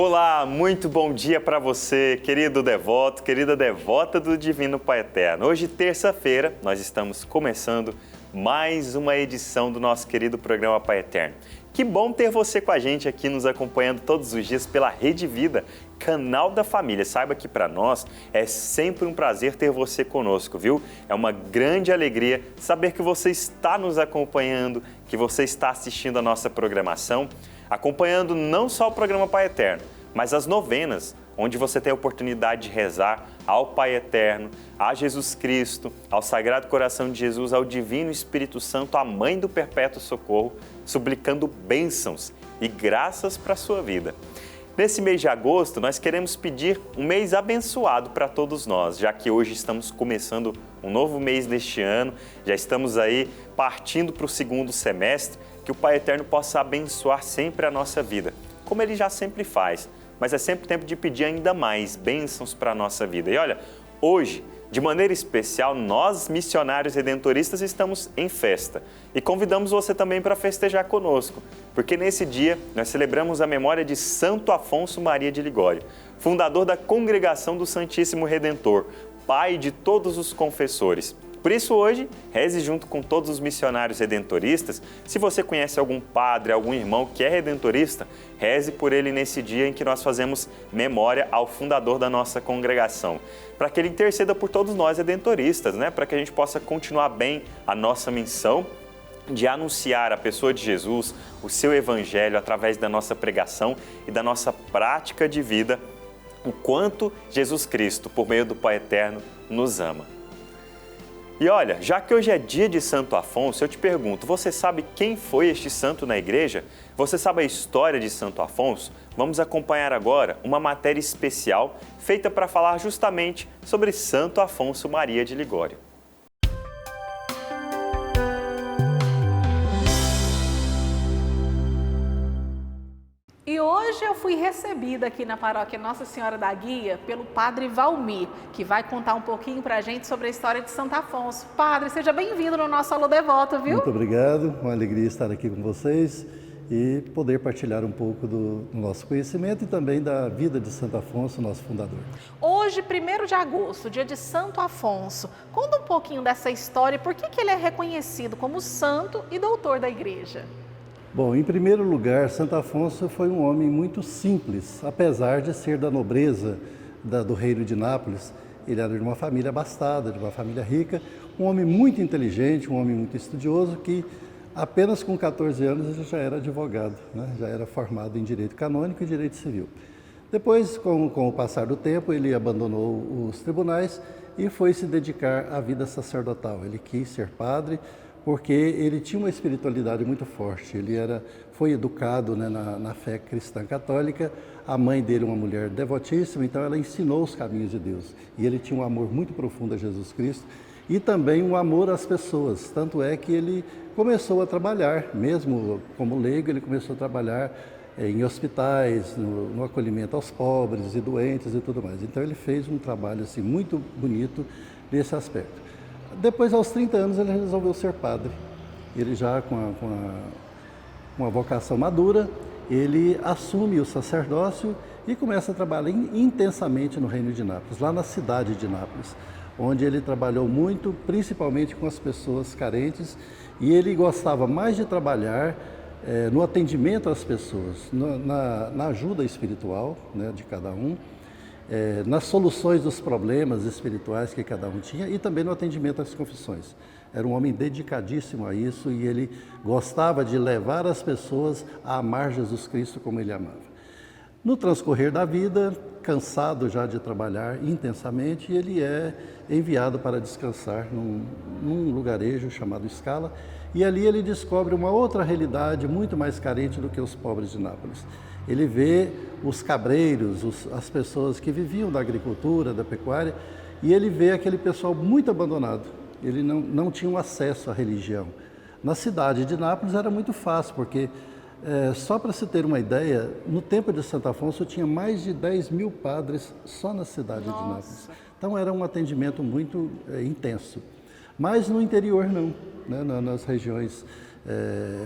Olá, muito bom dia para você, querido devoto, querida devota do Divino Pai Eterno. Hoje, terça-feira, nós estamos começando mais uma edição do nosso querido programa Pai Eterno. Que bom ter você com a gente aqui nos acompanhando todos os dias pela Rede Vida, canal da família. Saiba que para nós é sempre um prazer ter você conosco, viu? É uma grande alegria saber que você está nos acompanhando, que você está assistindo a nossa programação, acompanhando não só o programa Pai Eterno, mas as novenas, onde você tem a oportunidade de rezar ao Pai Eterno, a Jesus Cristo, ao Sagrado Coração de Jesus, ao Divino Espírito Santo, à Mãe do Perpétuo Socorro, suplicando bênçãos e graças para a sua vida. Nesse mês de agosto, nós queremos pedir um mês abençoado para todos nós, já que hoje estamos começando um novo mês deste ano, já estamos aí partindo para o segundo semestre, que o Pai Eterno possa abençoar sempre a nossa vida, como Ele já sempre faz, mas é sempre tempo de pedir ainda mais bênçãos para a nossa vida. E olha, hoje, de maneira especial, nós, missionários redentoristas, estamos em festa e convidamos você também para festejar conosco, porque nesse dia nós celebramos a memória de Santo Afonso Maria de Ligório, fundador da Congregação do Santíssimo Redentor, pai de todos os confessores. Por isso hoje, reze junto com todos os missionários redentoristas. Se você conhece algum padre, algum irmão que é redentorista, reze por ele nesse dia em que nós fazemos memória ao fundador da nossa congregação, para que ele interceda por todos nós redentoristas, para que a gente possa continuar bem a nossa missão de anunciar a pessoa de Jesus, o seu evangelho através da nossa pregação e da nossa prática de vida, o quanto Jesus Cristo, por meio do Pai Eterno, nos ama. E olha, já que hoje é dia de Santo Afonso, eu te pergunto, você sabe quem foi este santo na igreja? Você sabe a história de Santo Afonso? Vamos acompanhar agora uma matéria especial feita para falar justamente sobre Santo Afonso Maria de Ligório. E hoje eu fui recebida aqui na paróquia Nossa Senhora da Guia pelo Padre Valmir, que vai contar um pouquinho pra gente sobre a história de Santo Afonso. Padre, seja bem-vindo no nosso Alô Devoto, viu? Muito obrigado, uma alegria estar aqui com vocês e poder partilhar um pouco do nosso conhecimento e também da vida de Santo Afonso, nosso fundador. Hoje, 1º de agosto, dia de Santo Afonso, conta um pouquinho dessa história e por que ele é reconhecido como santo e doutor da igreja. Bom, em primeiro lugar, Santo Afonso foi um homem muito simples, apesar de ser da nobreza do reino de Nápoles. Ele era de uma família abastada, de uma família rica, um homem muito inteligente, um homem muito estudioso, que apenas com 14 anos ele já era advogado, já era formado em direito canônico e direito civil. Depois, com o passar do tempo, ele abandonou os tribunais e foi se dedicar à vida sacerdotal. Ele quis ser padre, porque ele tinha uma espiritualidade muito forte, foi educado na fé cristã católica, a mãe dele uma mulher devotíssima, então ela ensinou os caminhos de Deus. E ele tinha um amor muito profundo a Jesus Cristo e também um amor às pessoas, tanto é que ele começou a trabalhar, mesmo como leigo, ele começou a trabalhar em hospitais, no acolhimento aos pobres e doentes e tudo mais. Então ele fez um trabalho assim, muito bonito nesse aspecto. Depois, aos 30 anos, ele resolveu ser padre. Ele já com uma vocação madura, ele assume o sacerdócio e começa a trabalhar intensamente no reino de Nápoles, lá na cidade de Nápoles, onde ele trabalhou muito, principalmente com as pessoas carentes, e ele gostava mais de trabalhar no atendimento às pessoas, na ajuda espiritual de cada um, nas soluções dos problemas espirituais que cada um tinha e também no atendimento às confissões. Era um homem dedicadíssimo a isso e ele gostava de levar as pessoas a amar Jesus Cristo como ele amava. No transcorrer da vida, cansado já de trabalhar intensamente, ele é enviado para descansar num lugarejo chamado Scala e ali ele descobre uma outra realidade muito mais carente do que os pobres de Nápoles. Ele vê os cabreiros, as pessoas que viviam da agricultura, da pecuária, e ele vê aquele pessoal muito abandonado. Ele não tinha acesso à religião. Na cidade de Nápoles era muito fácil, porque, só para se ter uma ideia, no tempo de Santo Afonso tinha mais de 10.000 padres só na cidade de Nápoles. Então era um atendimento muito intenso. Mas no interior não, nas regiões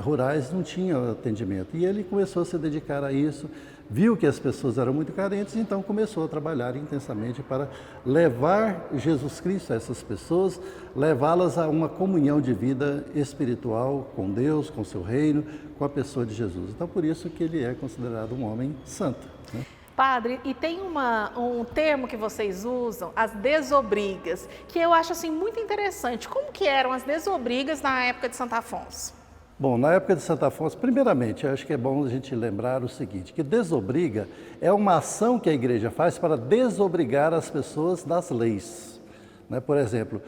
rurais não tinha atendimento. E ele começou a se dedicar a isso, viu que as pessoas eram muito carentes, então começou a trabalhar intensamente para levar Jesus Cristo a essas pessoas, levá-las a uma comunhão de vida espiritual com Deus, com o seu reino, com a pessoa de Jesus. Então, por isso que ele é considerado um homem santo, né? Padre, e tem um termo que vocês usam, as desobrigas, que eu acho assim muito interessante. Como que eram as desobrigas na época de Santo Afonso? Bom, na época de Santo Afonso, primeiramente, eu acho que é bom a gente lembrar o seguinte, que desobriga é uma ação que a igreja faz para desobrigar as pessoas das leis, né? Por exemplo,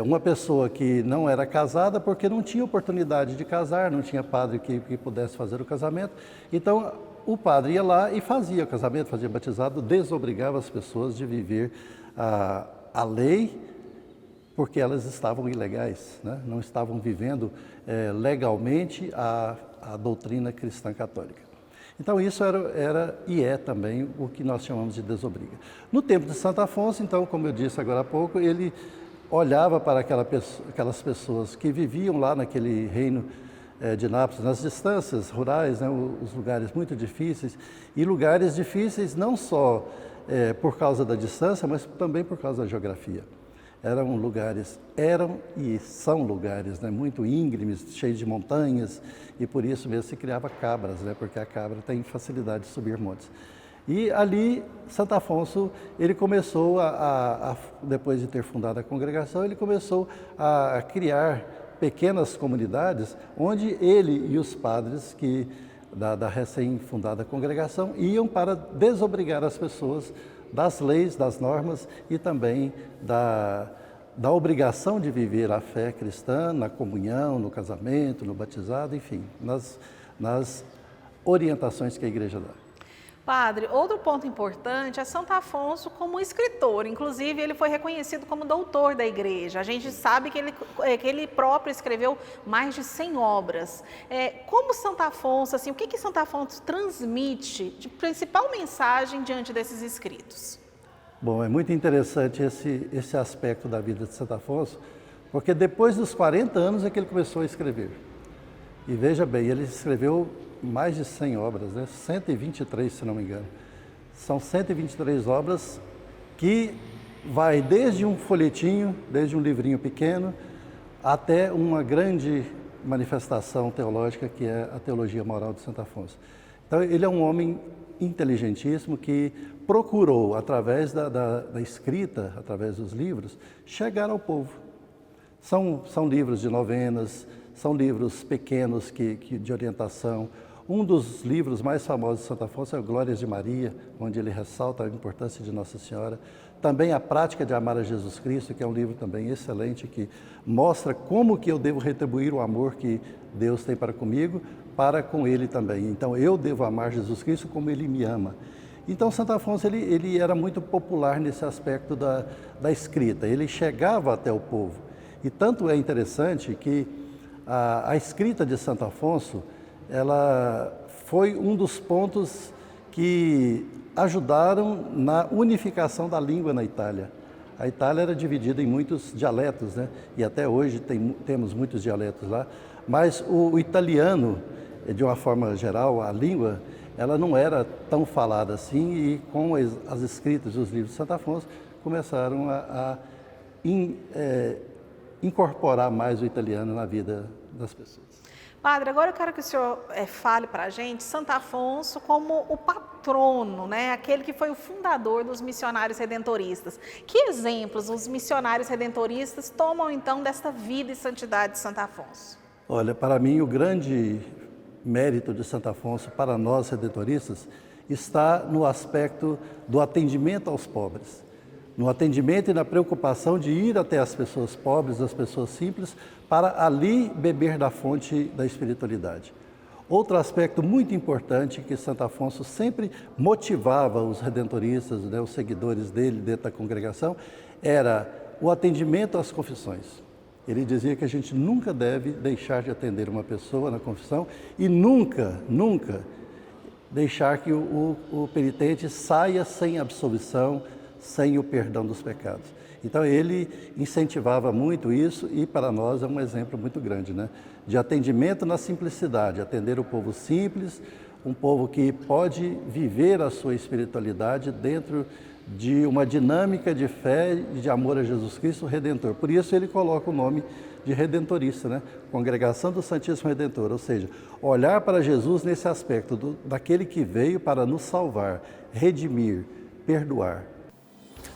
uma pessoa que não era casada porque não tinha oportunidade de casar, não tinha padre que pudesse fazer o casamento, então o padre ia lá e fazia o casamento, fazia batizado, desobrigava as pessoas de viver a lei, porque elas estavam ilegais, né? Não estavam vivendo legalmente a doutrina cristã católica. Então isso era e é também o que nós chamamos de desobriga. No tempo de Santo Afonso, então, como eu disse agora há pouco, ele olhava para aquelas pessoas que viviam lá naquele reino de Nápoles, nas distâncias rurais, né, os lugares muito difíceis, e lugares difíceis não só por causa da distância, mas também por causa da geografia. Eram e são lugares, né, muito íngremes, cheios de montanhas, e por isso mesmo se criava cabras, né, porque a cabra tem facilidade de subir montes. E ali, Santo Afonso, ele começou depois de ter fundado a congregação, ele começou a criar pequenas comunidades, onde ele e os padres da recém-fundada congregação iam para desobrigar as pessoas das leis, das normas e também da obrigação de viver a fé cristã na comunhão, no casamento, no batizado, enfim, nas orientações que a igreja dá. Padre, outro ponto importante é Santo Afonso como escritor. Inclusive, ele foi reconhecido como doutor da igreja. A gente sabe que ele próprio escreveu mais de 100 obras. Como Santo Afonso, assim, o que Santo Afonso transmite de principal mensagem diante desses escritos? Bom, é muito interessante esse aspecto da vida de Santo Afonso, porque depois dos 40 anos é que ele começou a escrever. E veja bem, ele escreveu mais de 100 obras, né? 123, se não me engano. São 123 obras que vai desde um folhetinho, desde um livrinho pequeno, até uma grande manifestação teológica, que é a Teologia Moral de Santo Afonso. Então, ele é um homem inteligentíssimo que procurou, através da escrita, através dos livros, chegar ao povo. São livros de novenas, são livros pequenos de orientação. Um dos livros mais famosos de Santo Afonso é o Glórias de Maria, onde ele ressalta a importância de Nossa Senhora. Também a Prática de Amar a Jesus Cristo, que é um livro também excelente, que mostra como que eu devo retribuir o amor que Deus tem comigo, para com Ele também. Então, eu devo amar Jesus Cristo como Ele me ama. Então, Santo Afonso, ele era muito popular nesse aspecto da escrita. Ele chegava até o povo. E tanto é interessante que a escrita de Santo Afonso, ela foi um dos pontos que ajudaram na unificação da língua na Itália. A Itália era dividida em muitos dialetos, né? E até hoje temos muitos dialetos lá, mas o italiano, de uma forma geral, a língua, ela não era tão falada assim, e com as escritas dos livros de Santo Afonso, começaram a incorporar mais o italiano na vida das pessoas. Padre, agora eu quero que o senhor fale para a gente Santo Afonso como o patrono, né? Aquele que foi o fundador dos missionários redentoristas. Que exemplos os missionários redentoristas tomam então desta vida e santidade de Santo Afonso? Olha, para mim o grande mérito de Santo Afonso para nós redentoristas está no aspecto do atendimento aos pobres. No atendimento e na preocupação de ir até as pessoas pobres, as pessoas simples, para ali beber da fonte da espiritualidade. Outro aspecto muito importante que Santo Afonso sempre motivava os redentoristas, né, os seguidores dele dentro da congregação, era o atendimento às confissões. Ele dizia que a gente nunca deve deixar de atender uma pessoa na confissão e nunca deixar que o penitente saia sem absolvição, sem o perdão dos pecados. Então ele incentivava muito isso e para nós é um exemplo muito grande, né? De atendimento na simplicidade, atender o povo simples, um povo que pode viver a sua espiritualidade dentro de uma dinâmica de fé e de amor a Jesus Cristo Redentor. Por isso ele coloca o nome de redentorista, né? Congregação do Santíssimo Redentor, ou seja, olhar para Jesus nesse aspecto daquele que veio para nos salvar, redimir, perdoar.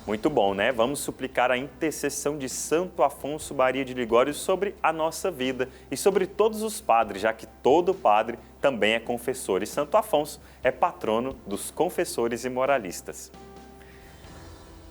Muito bom, né? Vamos suplicar a intercessão de Santo Afonso Maria de Ligório sobre a nossa vida e sobre todos os padres, já que todo padre também é confessor e Santo Afonso é patrono dos confessores e moralistas.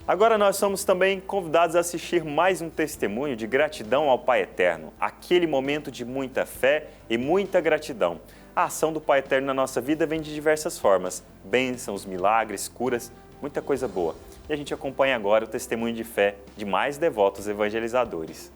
Agora nós somos também convidados a assistir mais um testemunho de gratidão ao Pai Eterno, aquele momento de muita fé e muita gratidão. A ação do Pai Eterno na nossa vida vem de diversas formas, bênçãos, milagres, curas, muita coisa boa. E a gente acompanha agora o testemunho de fé de mais devotos evangelizadores.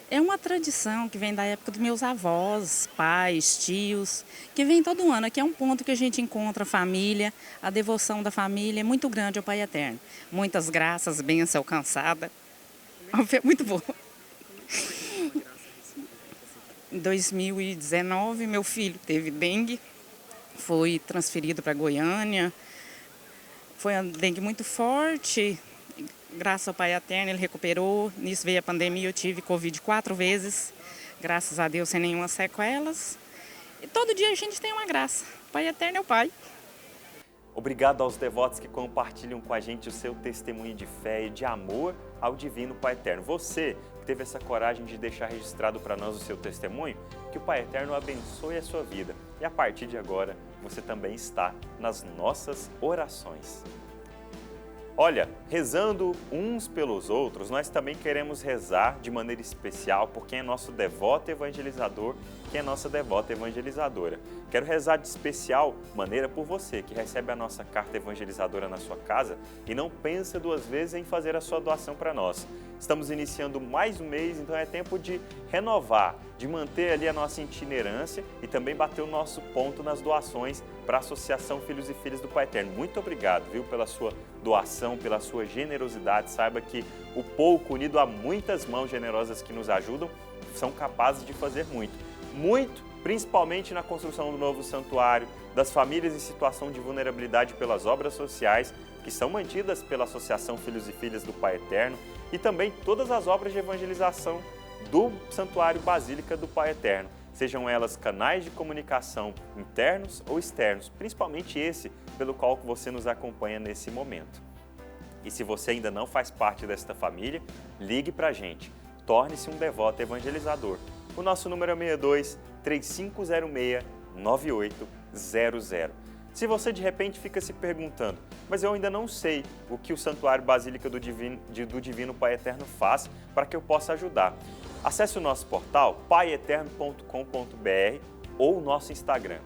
É uma tradição que vem da época dos meus avós, pais, tios, que vem todo ano. Aqui é um ponto que a gente encontra a família, a devoção da família é muito grande ao Pai Eterno. Muitas graças, bênção alcançada. Muito boa. Em 2019, meu filho teve dengue, foi transferido para Goiânia. Foi uma dengue muito forte. Graças ao Pai Eterno, ele recuperou. Nisso veio a pandemia, eu tive Covid 4 vezes. Graças a Deus, sem nenhuma sequelas. E todo dia a gente tem uma graça. O Pai Eterno é o Pai. Obrigado aos devotos que compartilham com a gente o seu testemunho de fé e de amor ao Divino Pai Eterno. Você que teve essa coragem de deixar registrado para nós o seu testemunho, que o Pai Eterno abençoe a sua vida. E a partir de agora, você também está nas nossas orações. Olha, rezando uns pelos outros, nós também queremos rezar de maneira especial por quem é nosso devoto evangelizador, quem é nossa devota evangelizadora. Quero rezar de especial maneira por você que recebe a nossa carta evangelizadora na sua casa e não pensa duas vezes em fazer a sua doação para nós. Estamos iniciando mais um mês, então é tempo de renovar, de manter ali a nossa itinerância e também bater o nosso ponto nas doações para a Associação Filhos e Filhas do Pai Eterno. Muito obrigado, viu, pela sua doação, pela sua generosidade. Saiba que o pouco, unido a muitas mãos generosas que nos ajudam, são capazes de fazer muito. Muito, principalmente na construção do novo santuário, das famílias em situação de vulnerabilidade pelas obras sociais, que são mantidas pela Associação Filhos e Filhas do Pai Eterno, e também todas as obras de evangelização do Santuário Basílica do Pai Eterno, sejam elas canais de comunicação internos ou externos, principalmente esse pelo qual você nos acompanha nesse momento. E se você ainda não faz parte desta família, ligue para a gente, torne-se um devoto evangelizador. O nosso número é 62 3506 9800. Se você de repente fica se perguntando, mas eu ainda não sei o que o Santuário Basílica do Divino Pai Eterno faz para que eu possa ajudar. Acesse o nosso portal paieterno.com.br ou o nosso Instagram,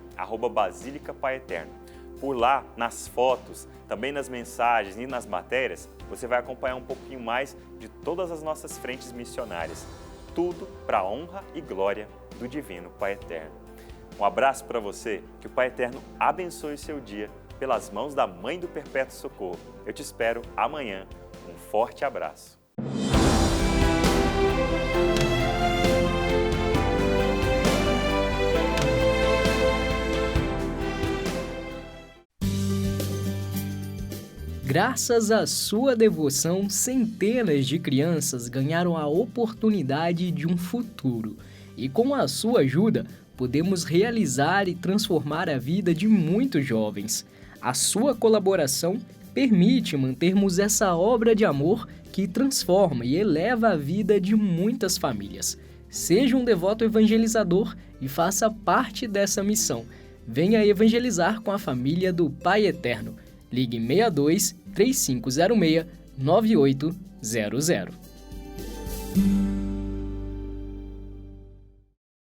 @BasílicaPaiEterno. Por lá, nas fotos, também nas mensagens e nas matérias, você vai acompanhar um pouquinho mais de todas as nossas frentes missionárias. Tudo para a honra e glória do Divino Pai Eterno. Um abraço para você, que o Pai Eterno abençoe o seu dia pelas mãos da Mãe do Perpétuo Socorro. Eu te espero amanhã. Um forte abraço. Graças à sua devoção, centenas de crianças ganharam a oportunidade de um futuro. E com a sua ajuda, podemos realizar e transformar a vida de muitos jovens. A sua colaboração permite mantermos essa obra de amor que transforma e eleva a vida de muitas famílias. Seja um devoto evangelizador e faça parte dessa missão. Venha evangelizar com a família do Pai Eterno. Ligue 62 3506 9800.